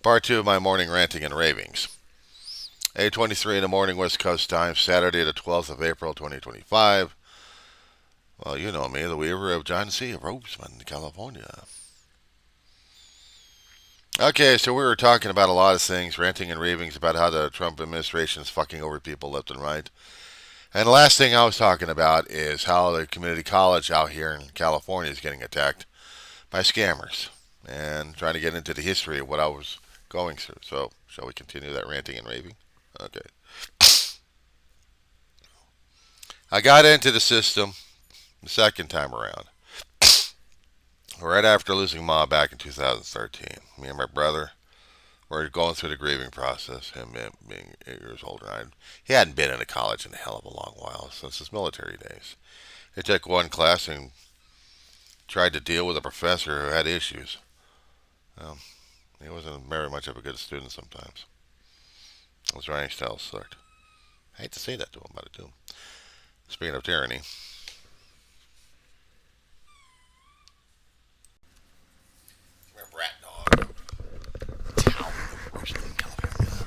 Part 2 of my morning ranting and ravings. 8:23 in the morning West Coast time, Saturday the 12th of April 2025. Well, you know me, the Weaver of John C. of Roseman, California. Okay, so we were talking about a lot of things, ranting and ravings about how the Trump administration is fucking over people left and right. And the last thing I was talking about is how the community college out here in California is getting attacked by scammers and trying to get into the history of what I was going through. So, shall we continue that ranting and raving? Okay. I got into the system the second time around, right after losing Ma back in 2013. Me and my brother were going through the grieving process, him being 8 years older than I. He hadn't been into college in a hell of a long while, since his military days. He took one class and tried to deal with a professor who had issues. Um, he wasn't very much of a good student sometimes. His writing style sucked. I hate to say that to him, but I do. Speaking of tyranny. Come here, brat dog. Town of Roseman, California.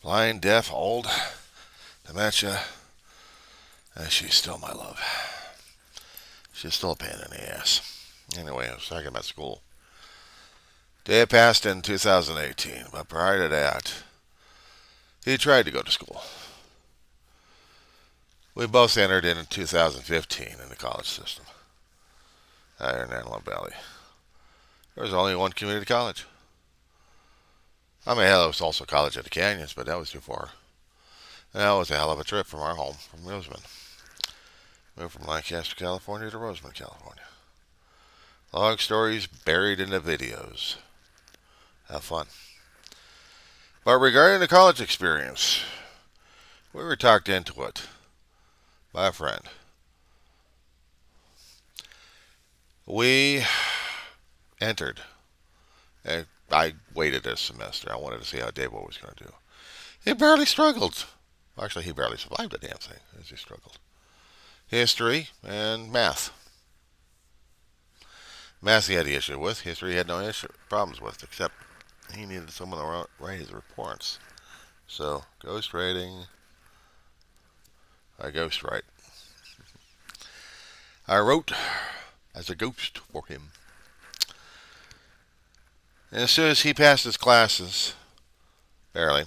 Blind, deaf, old, dementia. She's still my love. She's still a pain in the ass. Anyway, I was talking about school. Day passed in 2018, but prior to that, he tried to go to school. We both entered in 2015 in the college system here in Antelope Valley. There was only one community college. I mean, hell, there was also college at the Canyons, but that was too far. And that was a hell of a trip from our home, from Roseman. Moved from Lancaster, California to Roseman, California. Long stories buried in the videos. Have fun. But regarding the college experience, we were talked into it by a friend. We entered. And I waited a semester. I wanted to see how Dave was going to do. He barely struggled. Actually, he barely survived the damn thing as he struggled. History and math. Math he had the issue with. History he had no problems with, except he needed someone to write his reports. So, ghost writing. I ghost write. I wrote as a ghost for him. And as soon as he passed his classes, barely,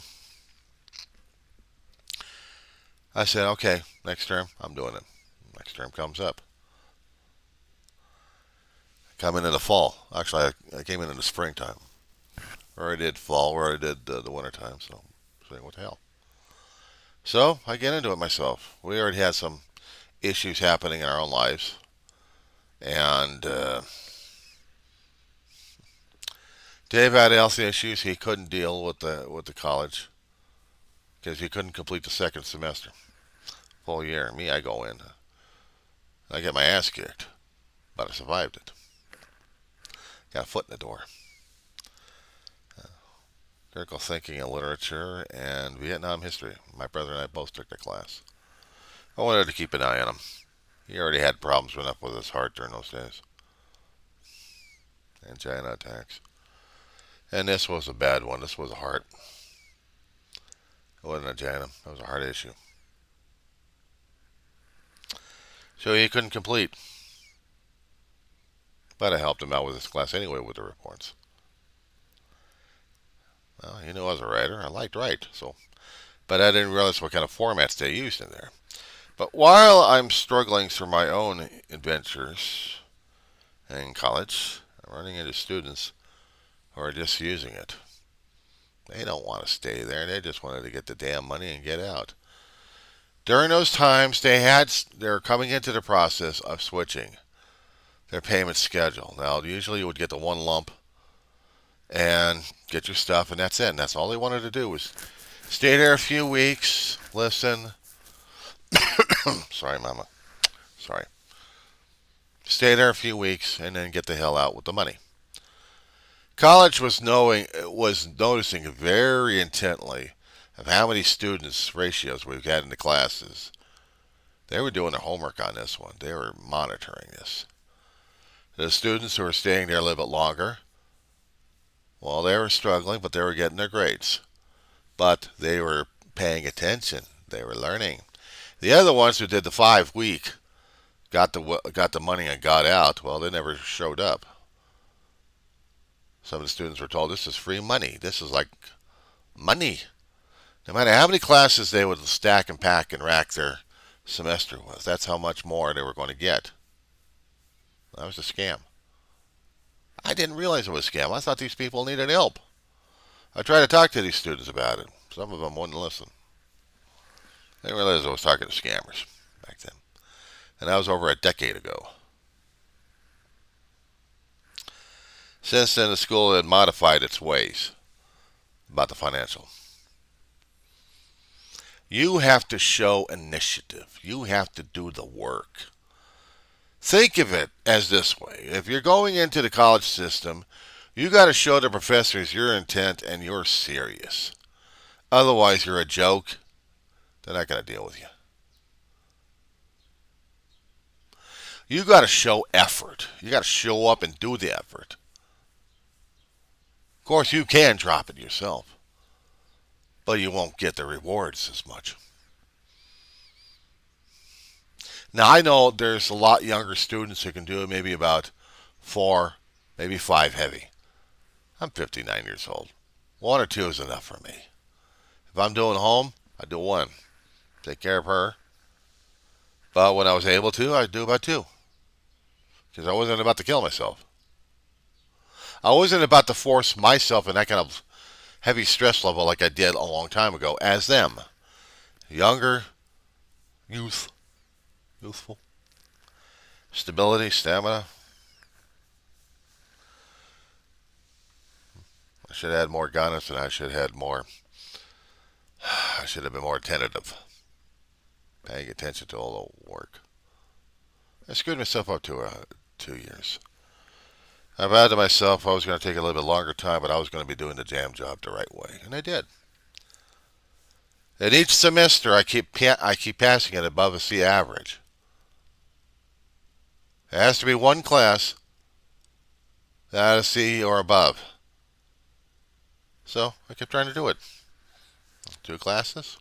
I said, okay, next term, I'm doing it. Next term comes up. Come in the fall. Actually, I came in the springtime. Or I did fall, or I did the winter time, so what the hell. So, I get into it myself. We already had some issues happening in our own lives. And Dave had health issues. He couldn't deal with the college because he couldn't complete the second semester, full year. Me, I go in, I get my ass kicked, but I survived it. Got a foot in the door. Critical thinking and literature and Vietnam history. My brother and I both took the class. I wanted to keep an eye on him. He already had problems enough with his heart during those days. Angina attacks. And this was a bad one. This was a heart. It wasn't angina. It was a heart issue. So he couldn't complete. But I helped him out with his class anyway with the reports. Well, he knew I was a writer. I liked write. But I didn't realize what kind of formats they used in there. But while I'm struggling through my own adventures in college, I'm running into students who are just using it. They don't want to stay there. They just wanted to get the damn money and get out. During those times, they're coming into the process of switching their payment schedule. Now, usually you would get the one lump and get your stuff, and that's it. And that's all they wanted to do was stay there a few weeks, listen. Sorry, Mama. Sorry. Stay there a few weeks and then get the hell out with the money. College was noticing very intently of how many students ratios we've had in the classes. They were doing their homework on this one. They were monitoring this. The students who are staying there a little bit longer Well, they were struggling, but they were getting their grades. But they were paying attention. They were learning. The other ones who did the 5 week got the money and got out. Well, they never showed up. Some of the students were told this is free money. This is like money. No matter how many classes they would stack and pack and rack their semester with, that's how much more they were going to get. That was a scam. I didn't realize it was a scam. I thought these people needed help. I tried to talk to these students about it. Some of them wouldn't listen. They didn't realize I was talking to scammers back then. And that was over a decade ago. Since then, the school had modified its ways about the financial. You have to show initiative. You have to do the work. Think of it as this way. If you're going into the college system, you got to show the professors your intent and you're serious. Otherwise, you're a joke. They're not going to deal with you. You got to show effort. You got to show up and do the effort. Of course, you can drop it yourself, but you won't get the rewards as much. Now, I know there's a lot younger students who can do it, maybe about 4, maybe 5 heavy. I'm 59 years old. 1 or 2 is enough for me. If I'm doing home, I do 1. Take care of her. But when I was able to, I'd do about 2. Because I wasn't about to kill myself. I wasn't about to force myself in that kind of heavy stress level like I did a long time ago as them. Younger, youthful, stability, stamina. I should have had more guidance and I should have been more attentive, paying attention to all the work. I screwed myself up to 2 years. I vowed to myself I was going to take a little bit longer time, but I was going to be doing the jam job the right way, and I did. And each semester, I keep passing it above a C average. It has to be one class that a C or above. So I kept trying to do it. 2 classes,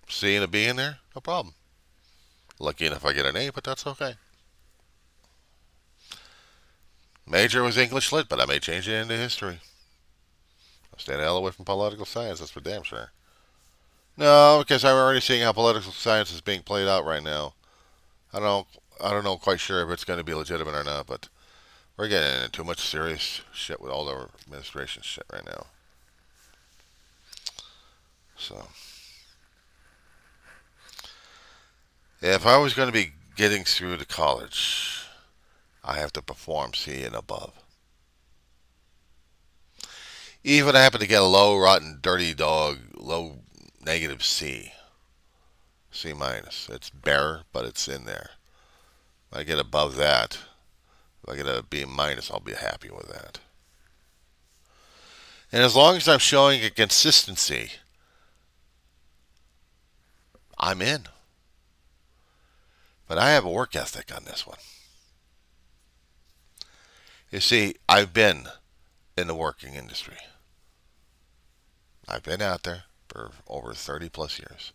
C and a B in there, no problem. Lucky enough I get an A, but that's okay. Major was English Lit, but I may change it into history. I'm staying the hell away from political science, that's for damn sure. No, because I'm already seeing how political science is being played out right now. I don't know quite sure if it's going to be legitimate or not, but we're getting into too much serious shit with all the administration shit right now. So, if I was going to be getting through to college, I have to perform C and above. Even if I happen to get a low, rotten, dirty dog, low negative C minus. It's bare, but it's in there. If I get above that, if I get a B minus, I'll be happy with that. And as long as I'm showing a consistency, I'm in. But I have a work ethic on this one. You see, I've been in the working industry. I've been out there for over 30 plus years,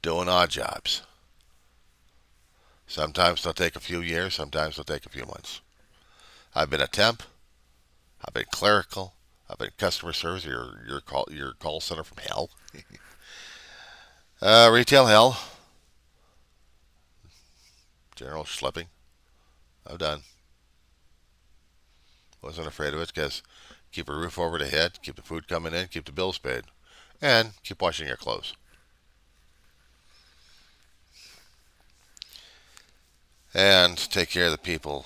doing odd jobs. Sometimes they'll take a few years, sometimes they'll take a few months. I've been a temp, I've been clerical, I've been customer service, your call center from hell, retail hell, general schlepping. I've done. Wasn't afraid of it because keep a roof over the head, keep the food coming in, keep the bills paid, and keep washing your clothes. And take care of the people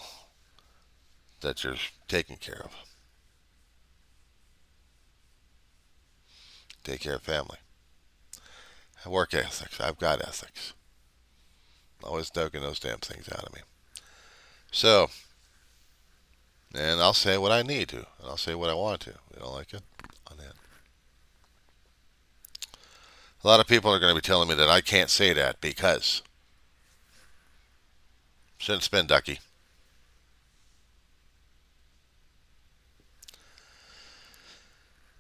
that you're taking care of. Take care of family. Work ethics. I've got ethics. Always ducking those damn things out of me. So, and I'll say what I need to, and I'll say what I want to. You don't like it? On that. A lot of people are going to be telling me that I can't say that because shouldn't spin, ducky.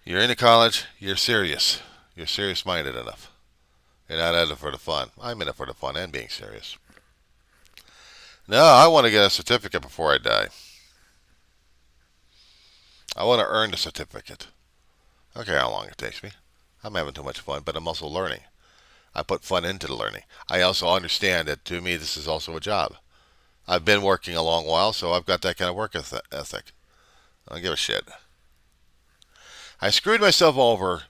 You're into college, you're serious. You're serious-minded enough. You're not in it for the fun. I'm in it for the fun and being serious. No, I want to get a certificate before I die. I want to earn the certificate. I don't care how long it takes me. I'm having too much fun, but I'm also learning. I put fun into the learning. I also understand that to me this is also a job. I've been working a long while, so I've got that kind of work ethic. I don't give a shit. I screwed myself over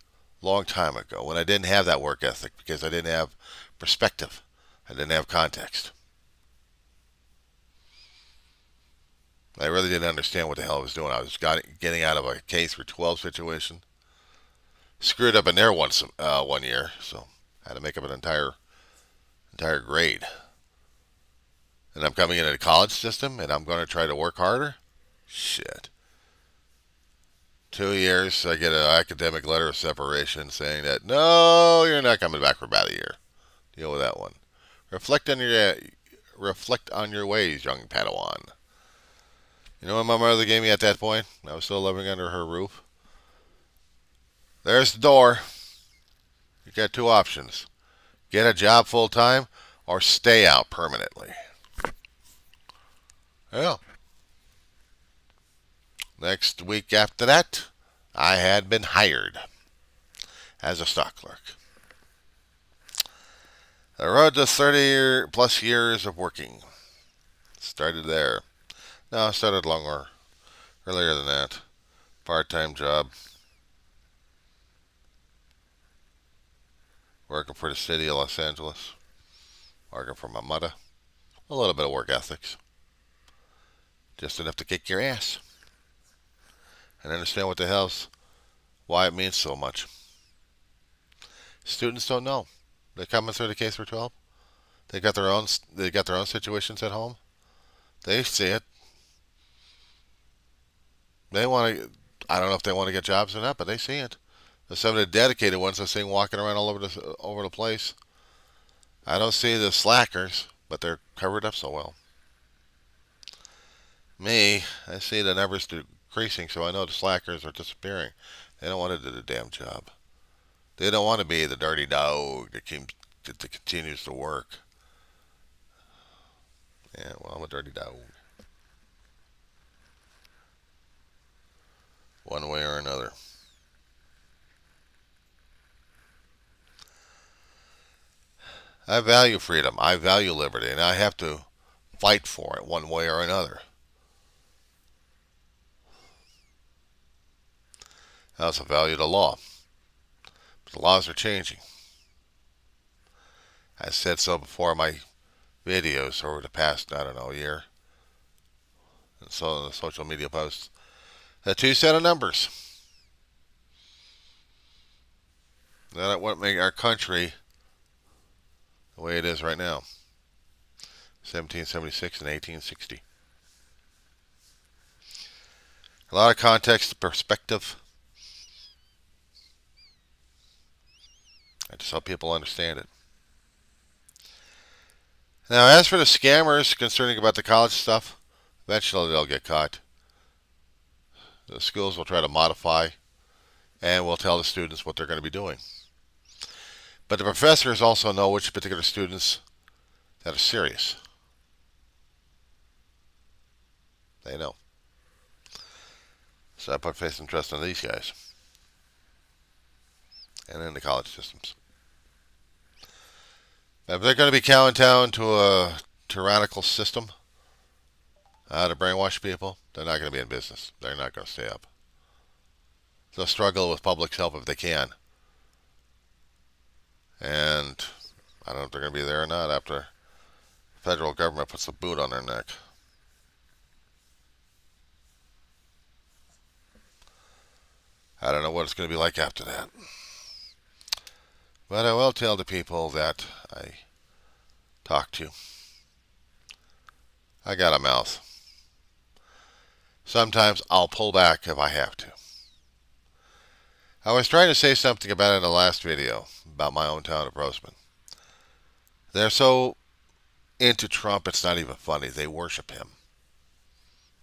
a long time ago when I didn't have that work ethic because I didn't have perspective. I didn't have context. I really didn't understand what the hell I was doing. I was getting out of a K-12 situation. Screwed up in there one year, so I had to make up an entire grade. And I'm coming into the college system, and I'm going to try to work harder? Shit. 2 years, I get an academic letter of separation saying that, no, you're not coming back for about a year. Deal with that one. Reflect on your ways, young Padawan. You know what my mother gave me at that point? I was still living under her roof. There's the door. You got two options. Get a job full time or stay out permanently. Yeah. Next week after that, I had been hired as a stock clerk. The road to 30 plus years of working started there. No, I started earlier than that. Part-time job. Working for the city of Los Angeles. Working for my mother. A little bit of work ethics. Just enough to kick your ass. And understand why it means so much. Students don't know. They're coming through the K-12. They got their own situations at home. They see it. They want to. I don't know if they want to get jobs or not, but they see it. There's some of the dedicated ones I'm seeing walking around all over the place. I don't see the slackers, but they're covered up so well. Me, I see the numbers decreasing, so I know the slackers are disappearing. They don't want to do the damn job. They don't want to be the dirty dog that continues to work. Yeah, well, I'm a dirty dog. One way or another. I value freedom. I value liberty, and I have to fight for it one way or another. I also value the law. But the laws are changing. I said so before in my videos over the past, I don't know, year. And so in the social media posts. The two set of numbers. That what make our country the way it is right now. 1776 and 1860. A lot of context, perspective. I just help people understand it. Now, as for the scammers concerning about the college stuff, eventually they'll get caught. The schools will try to modify and will tell the students what they're going to be doing. But the professors also know which particular students that are serious. They know. So I put faith and trust in these guys. And in the college systems. If they're going to be kowtowing to a tyrannical system to brainwash people, they're not going to be in business. They're not going to stay up. They'll struggle with public health if they can. And I don't know if they're going to be there or not after the federal government puts the boot on their neck. I don't know what it's going to be like after that. But I will tell the people that I talk to. I got a mouth. Sometimes I'll pull back if I have to. I was trying to say something about it in the last video about my own town of Roseman. They're so into Trump, it's not even funny. They worship him.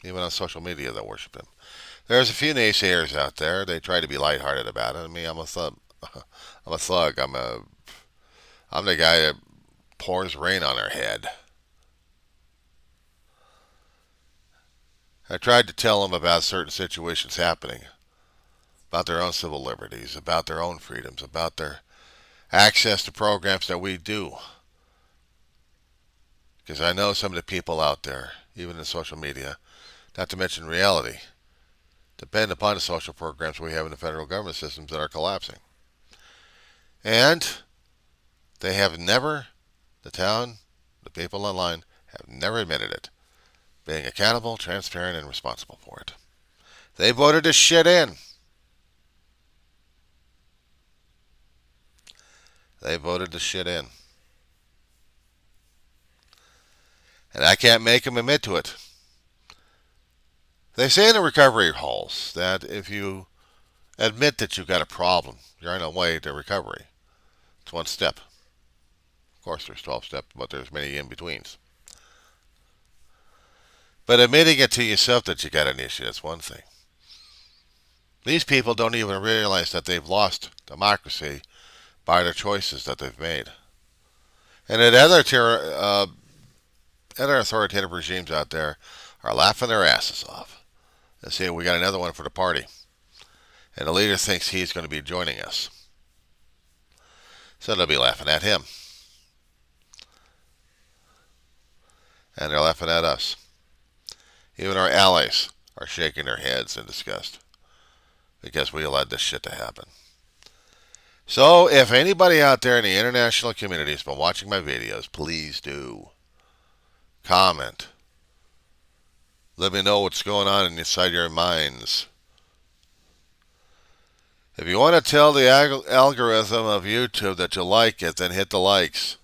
even on social media that worship him. There's a few naysayers out there. They try to be lighthearted about it. I mean, I'm a thug. I'm a thug. I'm the guy that pours rain on their head. I tried to tell them about certain situations happening, about their own civil liberties, about their own freedoms, about their access to programs that we do. Because I know some of the people out there, even in social media, not to mention reality, depend upon the social programs we have in the federal government systems that are collapsing. And they have never, the town, the people online, have never admitted it, being accountable, transparent, and responsible for it. They voted this shit in. They voted the shit in. And I can't make them admit to it. They say in the recovery halls that if you admit that you've got a problem, you're on the way to recovery. It's one step. Of course, there's 12 steps, but there's many in-betweens. But admitting it to yourself that you got an issue, that's one thing. These people don't even realize that they've lost democracy by their choices that they've made. And that other authoritative regimes out there are laughing their asses off. They say, we got another one for the party. And the leader thinks he's going to be joining us. So they'll be laughing at him. And they're laughing at us. Even our allies are shaking their heads in disgust because we allowed this shit to happen. So if anybody out there in the international community has been watching my videos, please do comment. Let me know what's going on inside your minds. If you want to tell the algorithm of YouTube that you like it, then hit the likes.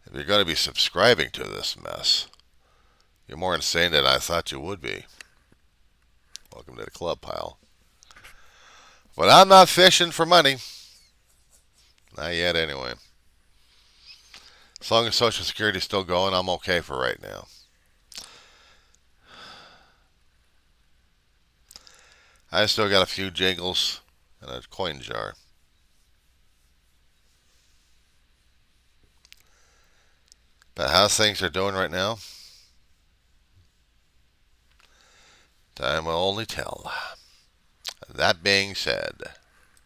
If you're going to be subscribing to this mess, you're more insane than I thought you would be. Welcome to the club, pal. But I'm not fishing for money. Not yet, anyway. As long as Social Security's still going, I'm okay for right now. I still got a few jingles and a coin jar. But how things are doing right now, time will only tell. That being said,